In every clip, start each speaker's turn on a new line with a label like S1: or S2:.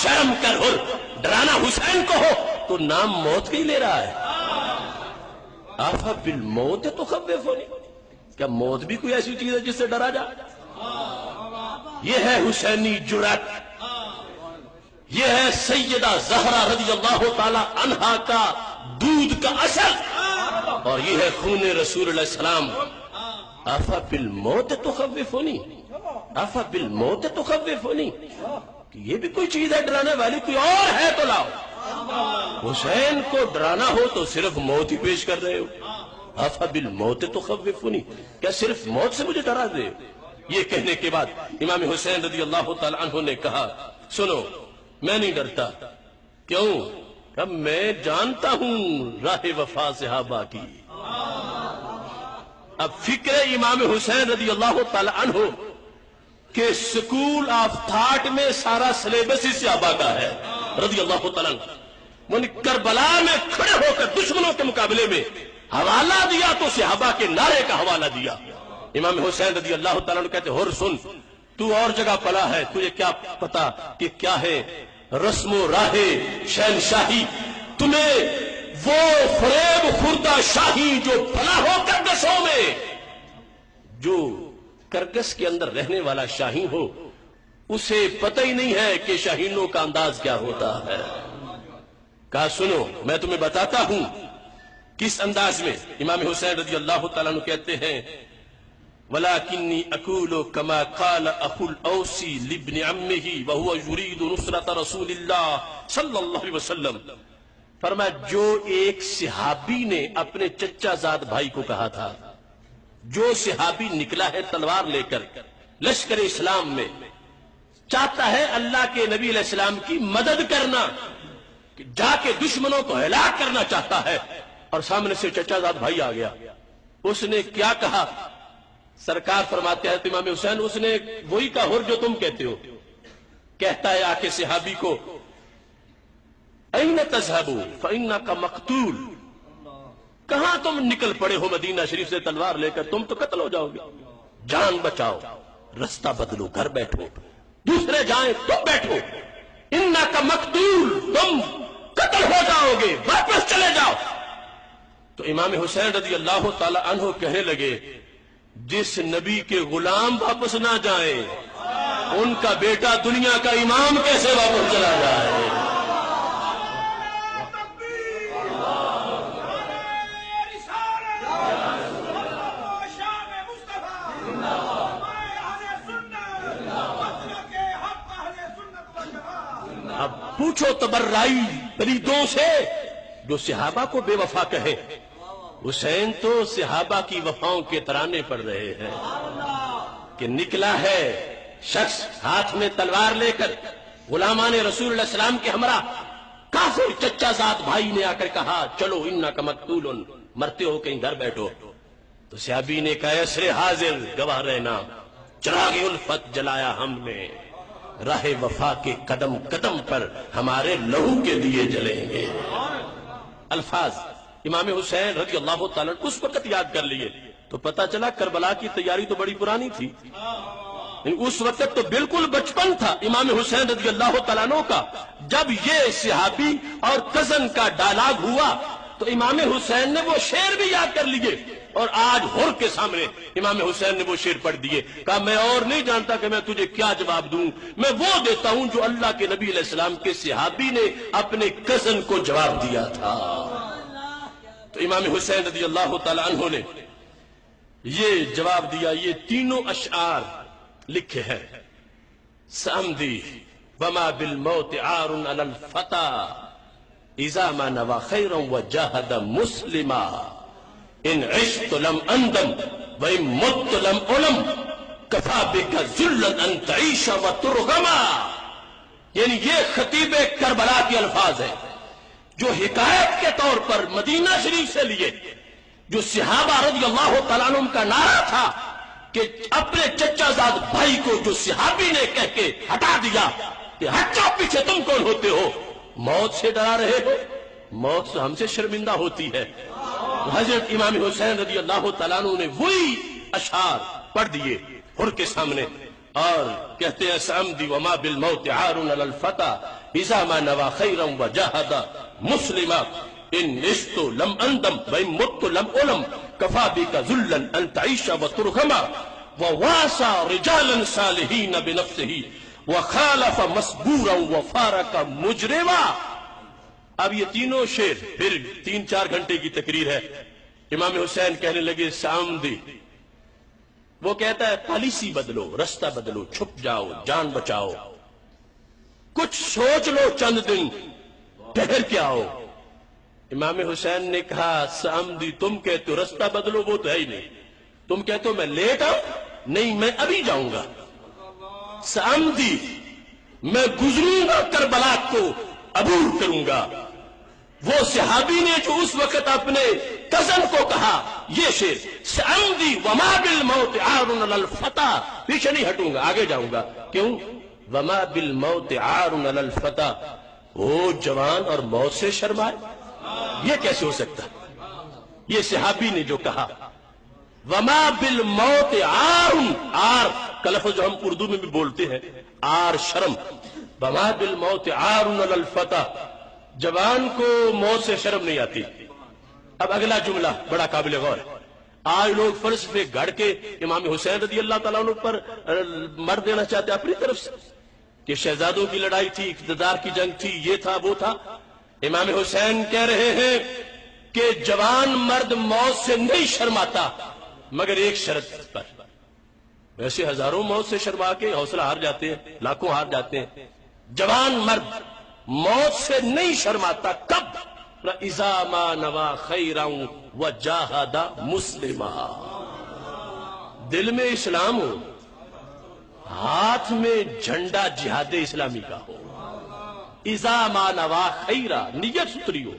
S1: شرم کر ہر، ڈرانا حسین کو ہو تو نام موت کی لے رہا ہے۔ آفا بالموت تخوفنی، کیا موت بھی کوئی ایسی چیز ہے جس سے ڈرا جائے؟ یہ ہے حسینی جرأت، یہ ہے سیدہ زہرا رضی اللہ تعالی عنہا کا دودھ کا اثر، اور یہ ہے خون رسول اللہ السلام۔ آفا بالموت تخوفنی، آفا بالموت تخوفنی، کہ یہ بھی کوئی چیز ہے ڈرانے والی، کوئی اور ہے تو لاؤ۔ حسین کو ڈرانا ہو تو صرف موت ہی پیش کر رہے ہو۔ آفا بالموت تخوفنی، کیا صرف موت سے مجھے ڈرا دے؟ یہ کہنے کے بعد امام حسین رضی اللہ تعالی عنہ نے کہا سنو میں نہیں ڈرتا، کیوں؟ کہ میں جانتا ہوں راہ وفا صحابہ کی۔ اب فکر امام حسین رضی اللہ تعالی عنہ کہ سکول آف تھاٹ میں سارا سلیبس ہی صحابہ کا ہے رضی اللہ تعالی عنہ۔ وہ کربلا میں کھڑے ہو کر دشمنوں کے مقابلے میں حوالہ دیا تو صحابہ کے نعرے کا حوالہ دیا۔ امام حسین رضی اللہ تعالیٰ عنہ کہتے ہر سن، تو اور جگہ پڑا ہے، تجھے کیا پتا کہ کیا ہے رسم و راہ شہنشاہی؟ تمہیں وہ فریب خوردہ شاہی جو پلا ہو کرگسوں میں، جو کرگس کے اندر رہنے والا شاہین ہو، اسے پتہ ہی نہیں ہے کہ شاہینوں کا انداز کیا ہوتا ہے۔ کہا سنو میں تمہیں بتاتا ہوں کس انداز میں۔ امام حسین رضی اللہ تعالیٰ عنہ کہتے ہیں وَلَكِنِّي أَقُولُ كَمَا قَالَ أَخُو الْأَوْسِ لِابْنِ عَمِّهِ وَهُوَ يُرِيدُ نُصْرَةَ رَسُولِ اللَّهِ صلی اللہ علیہ وسلم، فرمایا جو ایک صحابی نے اپنے چچا زاد بھائی کو کہا تھا، جو صحابی نکلا ہے تلوار لے کر لشکر اسلام میں، چاہتا ہے اللہ کے نبی علیہ السلام کی مدد کرنا، جا کے دشمنوں کو ہلاک کرنا چاہتا ہے، اور سامنے سے چچا زاد بھائی آ گیا۔ اس نے کیا کہا؟ سرکار فرماتے ہیں امام حسین اس نے وہی کہا جو تم کہتے ہو۔ کہتا ہے آ کے صحابی کو اَيْنَ تَذْهَبُ فَإِنَّكَ مَقْتُولٌ، کہاں تم نکل پڑے ہو مدینہ شریف سے تلوار لے کر، تم تو قتل ہو جاؤ گے، جان بچاؤ، رستہ بدلو، گھر بیٹھو، دوسرے جائیں تم بیٹھو، اِنَّكَ مَقْتُولٌ، تم قتل ہو جاؤ گے، واپس چلے جاؤ۔ تو امام حسین رضی اللہ تعالی عنہ کہنے لگے جس نبی کے غلام واپس نہ جائیں ان کا بیٹا دنیا کا امام کیسے واپس چلا جائے؟ اب پوچھو تبرئی پریدوں سے جو صحابہ کو بے وفا کہے۔ حسین تو صحابہ کی وفاؤں کے ترانے پڑھ رہے ہیں کہ نکلا ہے شخص ہاتھ میں تلوار لے کر، غلامان رسول اللہ السلام کے ہمراہ، کافر چچا زاد بھائی نے آ کر کہا چلو انک مقتول، مرتے ہو کہیں گھر بیٹھو۔ تو صحابی نے کہا اسرے حاضر گواہ رہنا، چراغ الفت جلایا ہم نے، راہ وفا کے قدم قدم پر ہمارے لہو کے لیے جلیں گے۔ الفاظ امام حسین رضی اللہ تعالیٰ اس وقت یاد کر لیے تو پتا چلا کربلا کی تیاری تو بڑی پرانی تھی، اس وقت تو بالکل بچپن تھا امام حسین رضی اللہ تعالیٰ عنہ کا۔ جب یہ صحابی اور کزن کا ڈائلاگ ہوا تو امام حسین نے وہ شعر بھی یاد کر لیے، اور آج ہر کے سامنے امام حسین نے وہ شعر پڑھ دیے۔ کہا میں اور نہیں جانتا کہ میں تجھے کیا جواب دوں، میں وہ دیتا ہوں جو اللہ کے نبی علیہ السلام کے صحابی نے اپنے کزن کو جواب دیا تھا۔ تو امام حسین رضی اللہ تعالی عنہ نے یہ جواب دیا، یہ تینوں اشعار لکھے ہیں۔ سامدی وما بالموت عار علی الفتى اذا ما نوى خيرا وجاهد مسلما ان عشت لم اندم وان مت لم علم كفى بك ذلا ان تعيش وترغما۔ یعنی یہ خطیب کربلا کے الفاظ ہیں جو حکایت کے طور پر مدینہ شریف سے لیے، جو صحابہ رضی اللہ تعالیٰ عنہ کا نعرہ تھا کہ اپنے چچا زاد بھائی کو جو صحابی نے کہہ کے ہٹا دیا کہ ہٹ جاؤ پیچھے، تم کون ہوتے ہو؟ موت سے ڈرا رہے ہو، موت سے ہم سے شرمندہ ہوتی ہے۔ حضرت امام حسین رضی اللہ تعالیٰ عنہ نے وہی اشعار پڑھ دیے ہر کے سامنے، اور کہتے ہیں سامدی وما بالموت عار علی الفتى اذا ما نوى خيرا وجاهد مسلما ان عشت لم اندم وان مت لم الم كفى بك ذلا ان تعيش وترغما وواسى رجالا صالحين بنفسه وخالف مسبورا وفارق مجرما. اب یہ تینوں شعر پھر 3-4 گھنٹے کی تقریر ہے. امام حسین کہنے لگے سامدی. وہ کہتا ہے پالیسی بدلو، رستہ بدلو، چھپ جاؤ، جان بچاؤ، کچھ سوچ لو، چند دن ٹھہر کے آؤ. امام حسین نے کہا سامدی تم کہتے ہو رستہ بدلو، وہ تو ہے ہی نہیں. تم کہتے ہو میں لیٹ آؤں، نہیں میں ابھی جاؤں گا. سامدی میں گزروں گا کربلا کو عبور کروں گا. وہ صحابی نے جو اس وقت اپنے کزن کو کہا یہ شعر سامدی وما بالموت عار علی الفتى، پیچھے نہیں ہٹوں گا، آگے جاؤں گا. کیوں؟ وما بالموت عار علی الفتى، وہ جوان اور موت سے شرمائے، یہ کیسے ہو سکتا؟ یہ صحابی نے جو کہا وما بالموت عار، عار کا لفظ جو ہم اردو میں بھی بولتے ہیں عار شرم. وما بالموت عار علی الفتى، جوان کو موت سے شرم نہیں آتی. اب اگلا جملہ بڑا قابل غور ہے. آج لوگ فلسفے گھڑ کے امام حسین رضی اللہ تعالیٰ عنہ پر مر دینا چاہتے اپنی طرف سے کہ شہزادوں کی لڑائی تھی، اقتدار کی جنگ تھی، یہ تھا وہ تھا. امام حسین کہہ رہے ہیں کہ جوان مرد موت سے نہیں شرماتا مگر ایک شرط پر. ویسے ہزاروں موت سے شرما کے حوصلہ ہار جاتے ہیں، لاکھوں ہار جاتے ہیں. جوان مرد موت سے نہیں شرماتا. کب؟ اذا ما نوى خیرا وجاہد مسلما، دل میں اسلام ہو، ہاتھ میں جھنڈا جہاد اسلامی کا ہو. اذا ما نوى خیرا، نیت ستری ہو،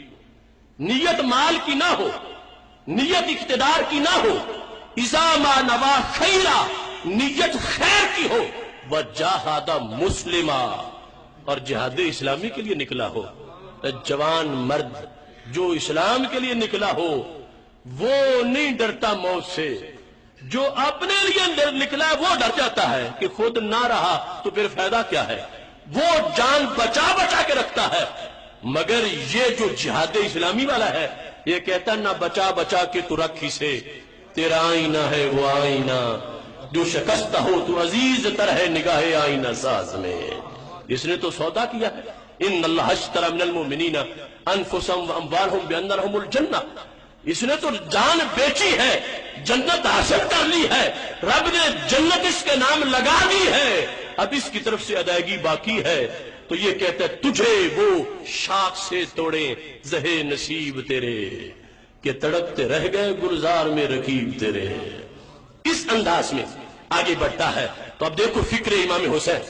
S1: نیت مال کی نہ ہو، نیت اقتدار کی نہ ہو. اذا ما نوى خیرا، نیت خیر کی ہو. وجاہد مسلما، اور جہاد اسلامی کے لیے نکلا ہو. جوان مرد جو اسلام کے لیے نکلا ہو وہ نہیں ڈرتا موت سے. جو اپنے لیے نکلا ہے وہ ڈر جاتا ہے کہ خود نہ رہا تو پھر فائدہ کیا ہے. وہ جان بچا بچا کے رکھتا ہے. مگر یہ جو جہاد اسلامی والا ہے یہ کہتا نہ بچا بچا کے تو رکھ ہی سے، تیرا آئینہ ہے وہ آئینہ جو شکستہ ہو تو عزیز تر ہے نگاہ آئینہ ساز میں. اس نے تو سودا کیا ہے. ان اللہ اشتری من المؤمنین انفسهم واموالهم بان لهم الجنہ. اس نے تو جان بیچی ہے، جنت حاصل کر لی ہے. رب نے جنت اس کے نام لگا دی ہے، اب اس کی طرف سے ادائیگی باقی ہے. تو یہ کہتا ہے تجھے وہ شاخ سے توڑے زہے نصیب تیرے کہ تڑپتے رہ گئے گلزار میں رقیب تیرے. اس انداز میں آگے بڑھتا ہے. تو اب دیکھو فکر امام حسین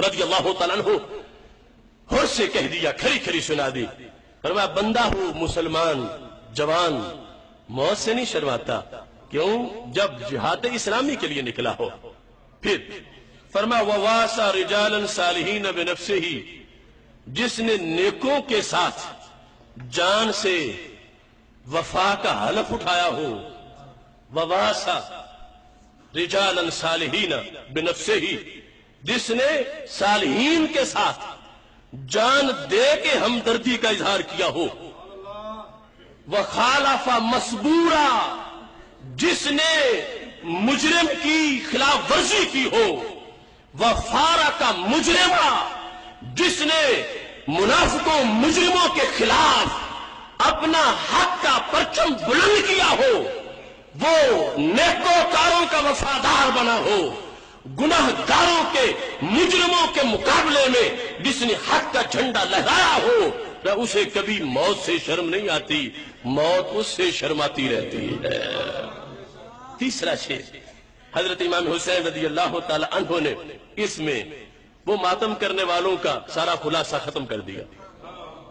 S1: رضی اللہ تعالیٰ عنہ ہر سے کہہ دیا، کھری کھری سنا دی. فرمایا بندہ ہو مسلمان جوان موت سے نہیں شرماتا. کیوں؟ جب جہاد اسلامی کے لیے نکلا ہو. پھر فرمایا وواسا رجالا صالحین بنفسہ، جس نے نیکوں کے ساتھ جان سے وفا کا حلف اٹھایا ہو. وواسا رجالا صالحین بنفسہ، جس نے صالحین کے ساتھ جان دے کے ہمدردی کا اظہار کیا ہو. وخالف مسبورا، جس نے مجرم کی خلاف ورزی کی ہو. وفارق مجرما، جس نے منافقوں مجرموں کے خلاف اپنا حق کا پرچم بلند کیا ہو. وہ نیکوکاروں کا وفادار بنا ہو. گناہ گاروں کے مجرموں کے مقابلے میں جس نے حق کا جھنڈا لہرایا ہو اسے کبھی موت سے شرم نہیں آتی، موت اس سے شرماتی رہتی ہے. تیسرا شعر حضرت امام حسین رضی اللہ تعالی عنہ نے اس میں وہ ماتم کرنے والوں کا سارا خلاصہ ختم کر دیا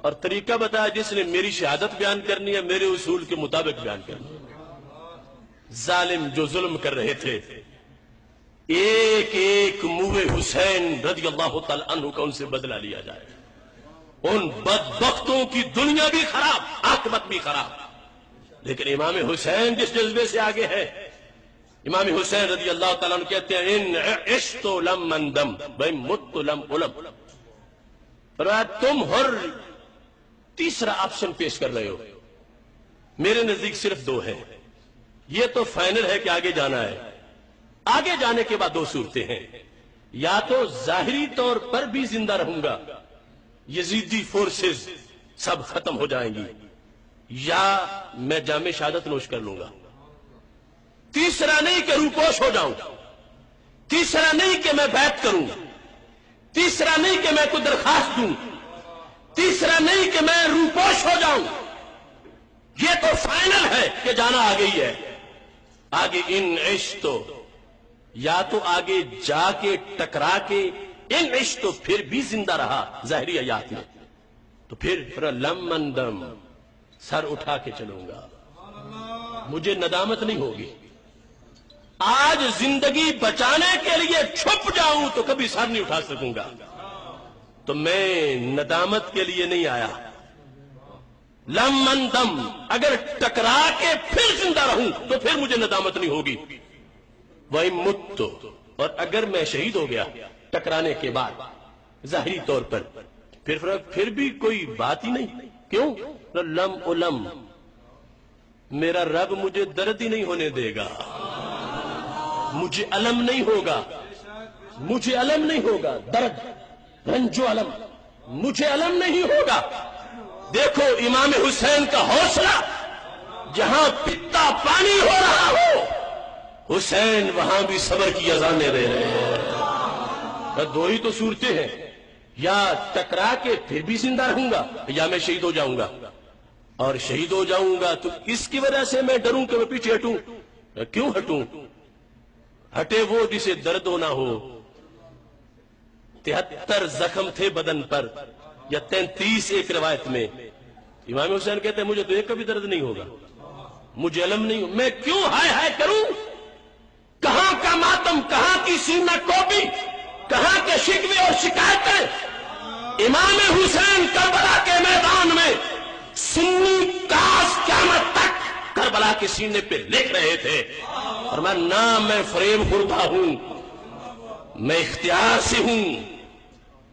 S1: اور طریقہ بتایا جس نے میری شہادت بیان کرنی ہے میرے اصول کے مطابق بیان کرنی ہے. ظالم جو ظلم کر رہے تھے ایک ایک منہ حسین رضی اللہ تعالی عنہ کا ان سے بدلہ لیا جائے. ان بدبختوں کی دنیا بھی خراب، عاقبت بھی خراب. لیکن امام حسین جس جذبے سے آگے ہے، امام حسین رضی اللہ تعالیٰ عنہ کہتے ہیں ان عشت لم اندم وان مت لم الم. فرمایا تم ہر تیسرا آپشن پیش کر رہے ہو، میرے نزدیک صرف دو ہیں، یہ تو فائنل ہے کہ آگے جانا ہے، آگے جانے کے بعد دو صورتیں ہیں، یا تو ظاہری طور پر بھی زندہ رہوں گا، یزیدی فورسز سب ختم ہو جائیں گی، یا میں جام شہادت نوش کر لوں گا۔ تیسرا نہیں کہ روپوش ہو جاؤں، تیسرا نہیں کہ میں بیعت کروں، تیسرا نہیں کہ میں کوئی درخواست دوں، تیسرا نہیں کہ میں روپوش ہو جاؤں، یہ تو فائنل ہے کہ جانا آگے ہی ہے۔ آگے ان عشق تو یا تو آگے جا کے ٹکرا کے ان عشق تو پھر بھی زندہ رہا ظاہری حیات میں، تو پھر لمن دم سر اٹھا کے چلوں گا، مجھے ندامت نہیں ہوگی۔ آج زندگی بچانے کے لیے چھپ جاؤں تو کبھی سر نہیں اٹھا سکوں گا، تو میں ندامت کے لیے نہیں آیا۔ لمن دم اگر ٹکرا کے پھر زندہ رہوں تو پھر مجھے ندامت نہیں ہوگی۔ وہی مت اور اگر میں شہید ہو گیا ٹکرانے کے بعد ظاہری طور پر پھر بھی کوئی بات ہی نہیں، کیوں؟ لم علم میرا رب مجھے درد ہی نہیں ہونے دے گا، مجھے علم نہیں ہوگا، مجھے علم نہیں ہوگا، درد رنج و علم مجھے علم نہیں ہوگا۔ دیکھو امام حسین کا حوصلہ، جہاں پتا پانی ہو رہا ہو حسین وہاں بھی صبر کی اذانیں دے رہے ہیں۔ دو ہی تو صورتیں ہیں، یا ٹکرا کے پھر بھی زندہ رہوں گا یا میں شہید ہو جاؤں گا، اور شہید ہو جاؤں گا تو اس کی وجہ سے میں ڈروں کہ میں پیچھے ہٹوں، کیوں ہٹوں؟ ہٹے وہ جسے درد ہونا ہو۔ 73 زخم تھے بدن پر یا 33 ایک روایت میں، امام حسین کہتے ہیں مجھے تو ایک کا بھی درد نہیں ہوگا، مجھے علم نہیں ہو، میں کیوں ہائے ہائے کروں؟ کہاں کا ماتم، کہاں کی سینہ کوبی، کہاں کے شکوے اور شکایتیں؟ امام حسین کربلا کے میدان میں سنی کاس قیامت تک کربلا کے سینے پہ لکھ رہے تھے، اور میں فریب خوردہ ہوں، میں اختیار سے ہوں،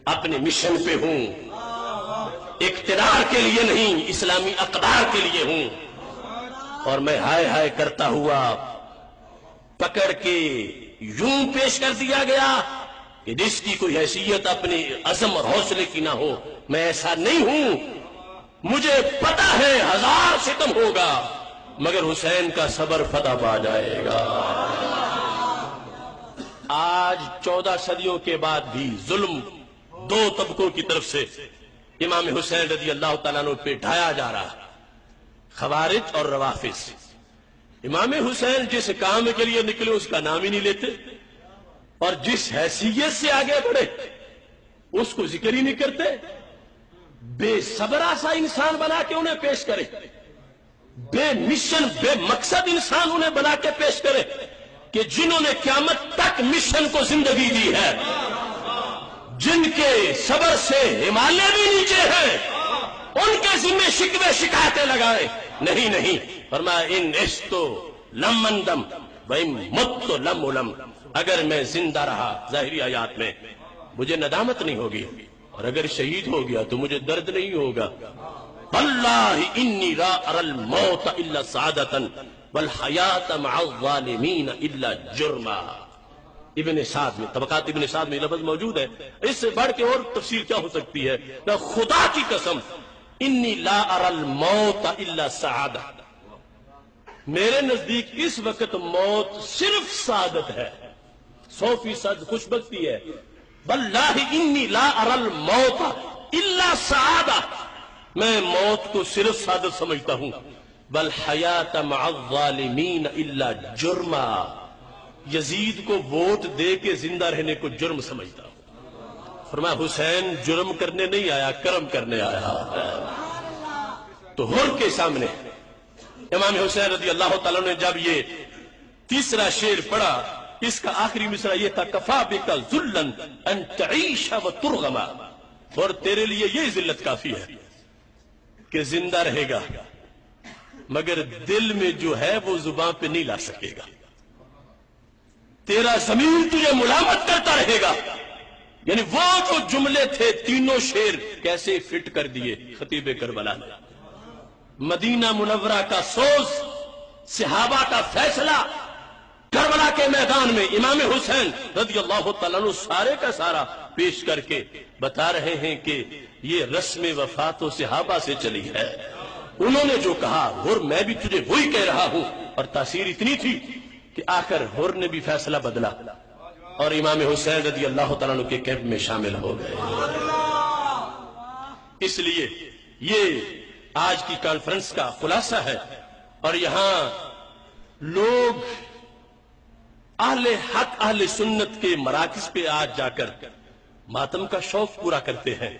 S1: اپنے مشن پہ ہوں، اقتدار کے لیے نہیں اسلامی اقدار کے لیے ہوں، اور میں ہائے ہائے کرتا ہوا پکڑ کے یوں پیش کر دیا گیا کہ جس کی کوئی حیثیت اپنے عزم اور حوصلے کی نہ ہو۔ میں ایسا نہیں ہوں، مجھے پتا ہے 1000 ستم ہوگا مگر حسین کا صبر فتح پا جائے گا۔ آج 14 صدیوں کے بعد بھی ظلم دو طبقوں کی طرف سے امام حسین رضی اللہ تعالیٰ عنہ پہ ڈھایا جا رہا، خوارج اور روافض۔ امام حسین جس کام کے لیے نکلے اس کا نام ہی نہیں لیتے، اور جس حیثیت سے آگے بڑھے اس کو ذکر ہی نہیں کرتے، بے صبرا سا انسان بنا کے انہیں پیش کرے، بے مشن بے مقصد انسان انہیں بنا کے پیش کرے کہ جنہوں نے قیامت تک مشن کو زندگی دی ہے، جن کے صبر سے ہمالیہ بھی نیچے ہیں، ان کے ذمہ شکوے شکایتیں لگائے۔ نہیں، فرمایا ان عشق تو لمن دم وَإِن مُتُّ لَمْ عُلَمْ، اگر میں زندہ رہا ظاہری حیات میں مجھے ندامت نہیں ہوگی، اور اگر شہید ہو گیا تو مجھے درد نہیں ہوگا۔ وَاللَّهِ إِنِّي لَا أَرَى الْمَوْتَ إِلَّا سَعَادَةً وَالْحَيَاةَ مَعَ الظَّالِمِينَ إِلَّا جُرْمًا۔ ابن سعد میں، طبقات ابن سعد میں لفظ موجود ہے، اس سے بڑھ کے اور تفسیر کیا ہو سکتی ہے؟ خدا کی قسم، انی لا اری الموت الا سعادہ، میرے نزدیک اس وقت موت صرف سعادت ہے، 100% خوش بختی ہے۔ واللہ انی لا اری الموت الا سعادہ، میں موت کو صرف سعادت سمجھتا ہوں۔ والحیات مع الظالمین الا جرما، یزید کو ووٹ دے کے زندہ رہنے کو جرم سمجھتا ہوں۔ فرمایا حسین جرم کرنے نہیں آیا، کرم کرنے آیا۔ تو ہر کے سامنے امام حسین رضی اللہ تعالیٰ نے جب یہ تیسرا شعر پڑھا، اس کا آخری مصرع یہ تھا، کفا بک ذلا ان تعیش وترغما، اور تیرے لیے یہ ذلت کافی ہے کہ زندہ رہے گا مگر دل میں جو ہے وہ زبان پہ نہیں لا سکے گا، تیرا ضمیر تجھے ملامت کرتا رہے گا یعنی وہ جو جملے تھے تینوں شعر کیسے فٹ کر دیے خطیب کربلا نے. مدینہ منورہ کا سوز، صحابہ کا فیصلہ، کربلا کے میدان میں امام حسین رضی اللہ تعالیٰ عنہ سارے کا سارا پیش کر کے بتا رہے ہیں کہ یہ رسم وفات و صحابہ سے چلی ہے. انہوں نے جو کہا اور میں بھی تجھے وہی کہہ رہا ہوں، اور تاثیر اتنی تھی کہ آخر ہور نے بھی فیصلہ بدلا اور امام حسین رضی اللہ تعالیٰ عنہ کے کیمپ میں شامل ہو گئے. اس لیے یہ آج کی کانفرنس کا خلاصہ ہے. اور یہاں لوگ اہل حق اہل سنت کے مراکز پہ آج جا کر ماتم کا شوق پورا کرتے ہیں.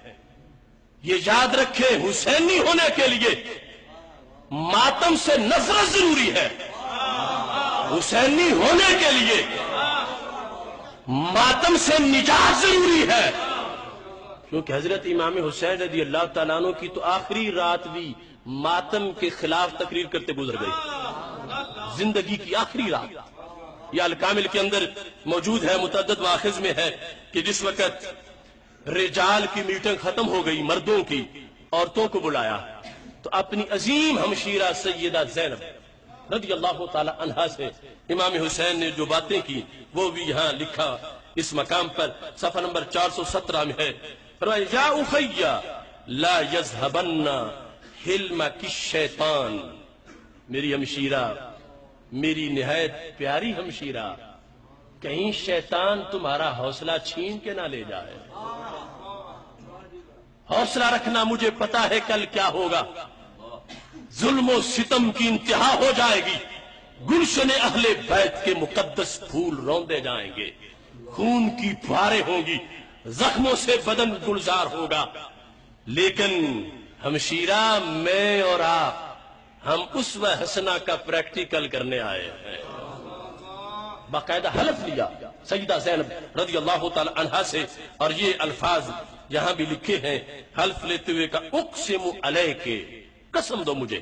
S1: یہ یاد رکھیں، حسینی ہونے کے لیے ماتم سے نفرت ضروری ہے. حسینی ہونے کے لیے ماتم سے نجات ضروری ہے. کیونکہ حضرت امام حسین رضی اللہ تعالیٰ عنہ کی تو آخری رات بھی ماتم کے خلاف تقریر کرتے گزر گئی، زندگی کی آخری رات. یہ الکامل کے اندر موجود ہے، متعدد ماخذ میں ہے کہ جس وقت رجال کی میٹنگ ختم ہو گئی، مردوں کی، عورتوں کو بلایا تو اپنی عظیم ہمشیرہ سیدہ زینب رضی اللہ تعالی عنہا سے امام حسین نے جو باتیں کی وہ بھی یہاں لکھا اس مقام پر صفحہ نمبر 417 میں ہے. فرمایا یا اخی لا یذهبن حلمک الشیطان، میری ہمشیرہ، میری نہایت پیاری ہمشیرہ، کہیں شیطان تمہارا حوصلہ چھین کے نہ لے جائے. حوصلہ رکھنا، مجھے پتا ہے کل کیا ہوگا. ظلم و ستم کی انتہا ہو جائے گی، گلشن اہل بیت کے مقدس پھول روندے جائیں گے، خون کی فواریں ہوں گی، زخموں سے بدن گلزار ہوگا. لیکن ہمشیرہ، میں اور آپ ہم اسوہ حسنہ کا پریکٹیکل کرنے آئے ہیں. باقاعدہ حلف لیا سیدہ زینب رضی اللہ تعالی عنہا سے، اور یہ الفاظ یہاں بھی لکھے ہیں حلف لیتے ہوئے کا اقسم علیک، قسم دو مجھے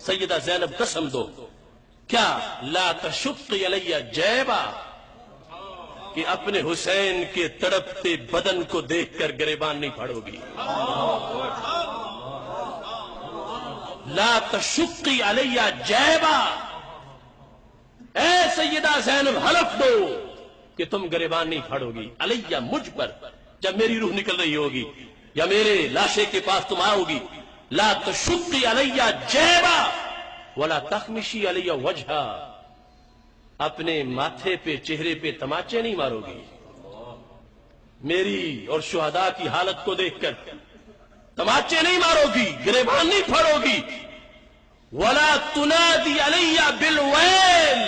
S1: سیدہ زینب، قسم دو کیا لا تشقی علی جیبا، کہ اپنے حسین کے تڑپتے بدن کو دیکھ کر گریبان نہیں پھاڑو گی. لا تشقی علی جیبا، اے سیدہ زینب حلف دو کہ تم گریبان نہیں پھاڑو گی علیہ، مجھ پر، جب میری روح نکل رہی ہوگی یا میرے لاشے کے پاس تم آؤ گی. لا تشقی علیہ جیبا ولا تخمشی علیہ وجہا، اپنے ماتھے پہ چہرے پہ تماچے نہیں مارو گی. میری اور شہداء کی حالت کو دیکھ کر تماچے نہیں مارو گی، گریبان نہیں پھاڑو گی. ولا تنادی علیہ بالویل،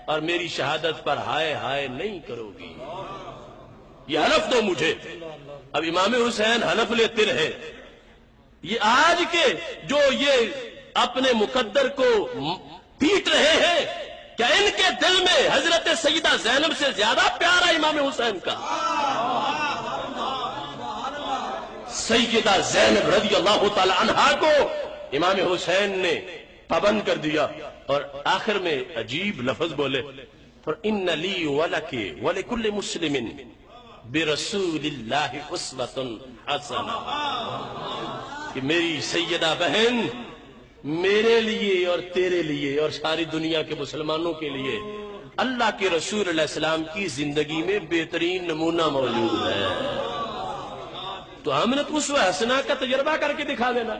S1: اور میری شہادت پر ہائے ہائے نہیں کرو گی. یہ حلف دو مجھے. اب امام حسین حلف لیتے رہے. یہ آج کے جو یہ اپنے مقدر کو پیٹ رہے ہیں، کیا ان کے دل میں حضرت سیدہ زینب سے زیادہ پیار ہے امام حسین کا؟ سیدہ زینب رضی اللہ تعالی عنہا کو امام حسین نے پابند کر دیا، اور آخر میں عجیب لفظ بولے، فَإِنَّ لِي وَلَكِ وَلِكُلِّ مُسْلِمٍ بِرَسُولِ اللَّهِ أُسْوَةٌ حَسَنَةٌ، کہ میری سیدہ بہن، میرے لیے اور تیرے لیے اور ساری دنیا کے مسلمانوں کے لیے اللہ کے رسول علیہ السلام کی زندگی میں بہترین نمونہ موجود ہے. تو ہم نے تو اسوہ حسنہ کا تجربہ کر کے دکھا دینا.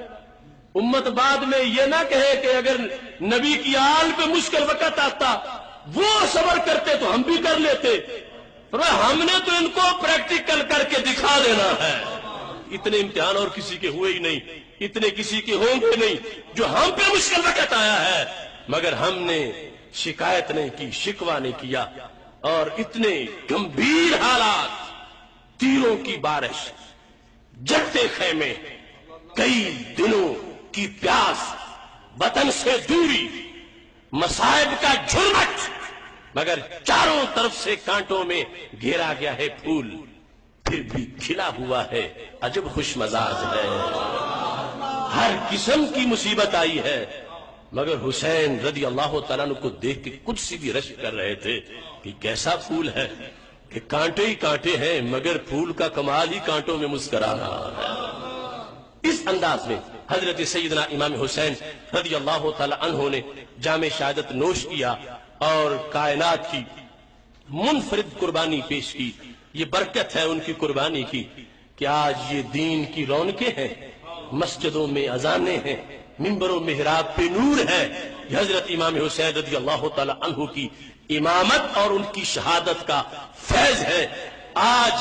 S1: امت بعد میں یہ نہ کہے کہ اگر نبی کی آل پہ مشکل وقت آتا وہ صبر کرتے تو ہم بھی کر لیتے، پر ہم نے تو ان کو پریکٹیکل کر کے دکھا دینا ہے. اتنے امتحان اور کسی کے ہوئے ہی نہیں، اتنے کسی کے ہوں گے نہیں جو ہم پہ مشکل وقت آیا ہے، مگر ہم نے شکایت نہیں کی، شکوہ نہیں کیا. اور اتنے گمبھیر حالات، تیروں کی بارش، جگتے خیمے، کئی دنوں کی پیاس، وطن سے دوری، مصائب کا جھرمٹ، مگر چاروں طرف سے کانٹوں میں گھیرا گیا ہے پھول، پھر بھی کھلا ہوا ہے، عجب خوش مزاج ہے. ہر قسم کی مصیبت آئی ہے، مگر حسین رضی اللہ تعالیٰ عنہ کو دیکھ کے کچھ سی بھی رشک کر رہے تھے کہ کیسا پھول ہے، کہ کانٹے ہی کانٹے ہیں مگر پھول کا کمال ہی کانٹوں میں مسکرا رہا ہے۔ اس انداز میں حضرت سیدنا امام حسین رضی اللہ تعالی عنہ نے جام شہادت نوش کیا اور کائنات کی منفرد قربانی پیش کی۔ یہ برکت ہے ان کی قربانی کی کہ آج یہ دین کی رونقیں ہیں، مسجدوں میں اذانیں ہیں، منبروں محراب پہ نور ہے۔ یہ حضرت امام حسین رضی اللہ تعالی عنہ کی امامت اور ان کی شہادت کا فیض ہے۔ آج